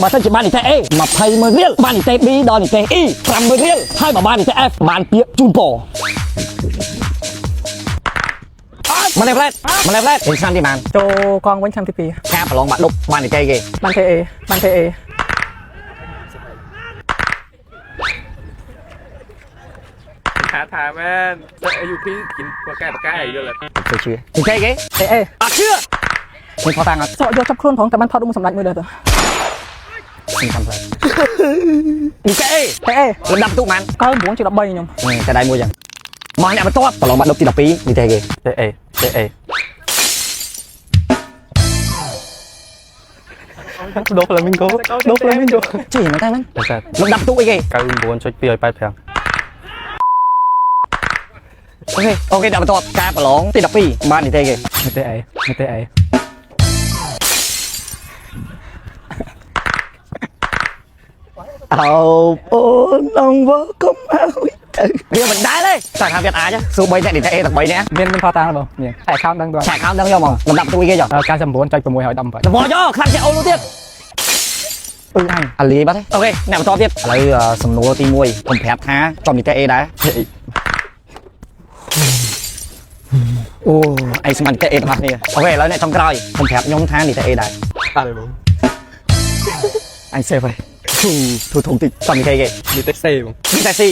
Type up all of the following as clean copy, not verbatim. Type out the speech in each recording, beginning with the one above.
បើសិនជាបាននីតិ A 20,000 រៀលបាននីតិ B ដល់នីតិ E 5,000 រៀលហើយបើបាននីតិ F បានពាក្យជូនពរមកលេផ្លែតឯឆ្នាំទីបាន ចូលកងវិញឆ្នាំទី2 ការប្រឡងបាក់ឌុបបាននីតិគេ បាន TA បាន TA ថាមែនតែ UP กินបកែយល់ហើយទៅជឿនីតិគេ TA អត់ជឿខ្ញុំផតាំងអត់ សក់យកចាប់ខ្លួនផងតែបានថតរូបមួយសម្ដេចមួយដែរទៅ ខ្ញុំចាំផ្លែនីតិ A TA លំដាប់បន្ទុកបាន 9 13ខ្ញុំ តែដៃមួយចឹងមកអ្នកបន្ទាប់ប្រឡងបាក់ឌុបទី12នីតិគេ TA ដូរ flamingo ជឿមិនតាំងហ្នឹង តែ លំដាប់បន្ទុកអីគេ 99.285 អូខេអ្នកបន្ទាប់ការប្រឡងទី12បាននីតិគេ TA អោអូនអងវកុំឲ្យទៅវាមិនដែរទេតែថាវាអាចសួរ3អ្នកនីតិ A ទាំង3នាក់ មានផតតាំងបងមាន account ដឹងទៅ ឆាក់ខោដឹងយកមកលំដាប់បន្ទុកអីគេចុះ 99.6ហើយ18 ដំបងយកខ្លាំងជាអូននោះទៀតអញអាលីបាត់ទេអូខេអ្នកបន្តទៀតឥឡូវសំណួរទី1ខ្ញុំប្រាប់ថាចំនីតិ A ដែរអូអីស្មាននីតិ A ទាំងអស់គ្នាអូខេឥឡូវអ្នកចុងក្រោយខ្ញុំប្រាប់ខ្ញុំថានីតិ A ដែរ អត់ទេបង អញសេហ្វហើយធូធំតិចចំនីតិគេ នេះតែសេបង នីតិ C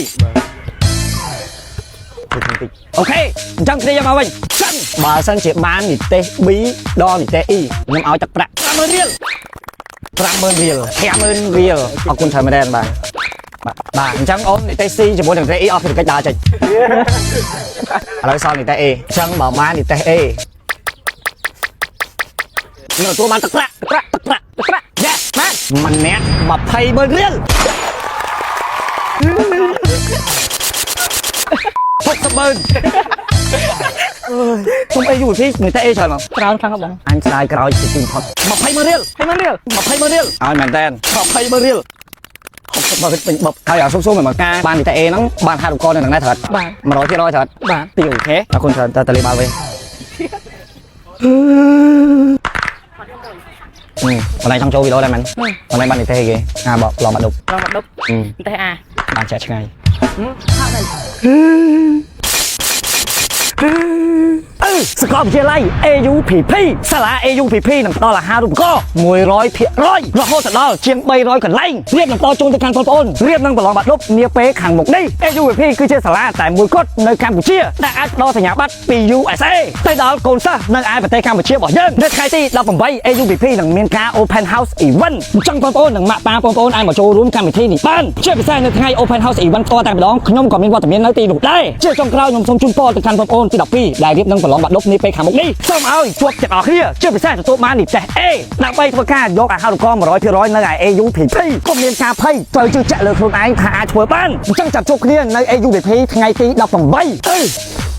ធូធំតិចអូខេអញ្ចឹងគ្នាយកមកវិញសិនបើសិនជាបាននីតិ B ដល់នីតិ E ខ្ញុំឲ្យទឹកប្រាក់50,000 រៀល50,000 រៀល50,000 រៀលអរគុណធម្មតាបាទបាទអញ្ចឹងអូននីតិ C ជាមួយនឹងនីតិ E អស់ភារកិច្ចដើរចេញឥឡូវសល់នីតិ A អញ្ចឹងបើបាននីតិ A នៅទទួលបានទឹកប្រាក់យ៉ាបាទម្នាក់20,000 រៀល60,000ខ្ញុំអីយូរទីនីតិ A ច្រើនមក ច្រើនខ្លាំងបង អញស្ដាយក្រោយជាទីផុត20,000 រៀល20,000 រៀលឲ្យមែនតើ20,000 រៀល60,000ពេញបបហើយសុំមកការបាននីតិ A ហ្នឹងបានហាត់ឧបករណ៍នៅនឹងដែរត្រិត បាទ 100%ត្រិត បាទ ទីអូខេអរគុណច្រើនតលេបាល់វិញបន្លែចង់ចូលវីដេអូដែរមែនបន្លែបាននីតិគេបើឡងបាត់ដប់ ឡងបាត់ដប់តែអា បានចាក់ឆ្ងាយ ហាក់ដែរ សាកលវិទ្យាល័យ AUPP សាលា AUPP នឹងផ្ដល់អាហារូបករណ៍ 100% រហូតដល់ជាង300 កន្លែងរៀបនឹងដល់ជូនទៅកាន់បងប្អូនរៀបនឹងប្រឡងបាក់ឌុបនាពេលខាងមុខនេះ AUPP គឺជាសាលាតែមួយគត់នៅកម្ពុជាដែលអាចផ្ដល់សញ្ញាបត្រពី USA ទៅដល់កូនសិស្សនៅឯប្រទេសកម្ពុជារបស់យើងនៅថ្ងៃទី18 AUPP នឹងមានការ Open House Event អញ្ចឹងបងប្អូននិងម៉ាក់ប៉ាបងប្អូនអាចមកចូលរួមកម្មវិធីនេះបានជាពិសេសនៅថ្ងៃ Open House Event ផ្ទាល់តែម្ដងខ្ញុំក៏មានវត្តមាននៅទីនោះដែរជាចុងក្រោយខ្ញុំសូមជូនពរទៅកាន់បងប្អូនទី12ដែលរៀបនឹងប្រឡងបាក់ឌុបនាពេលខាងមុខនេះសូមឲ្យជាប់ចិត្តអស់គ្នាជាពិសេសទទួលបាននីតិ A ដើម្បីធ្វើការយកអាហារូបករណ៍ 100% នៅឯ AUPP កុំមានការភ័យត្រូវជឿជាក់លើខ្លួនឯងថាអាចធ្វើបានអញ្ចឹងចាប់ជួបគ្នានៅ AUPP ថ្ងៃទី18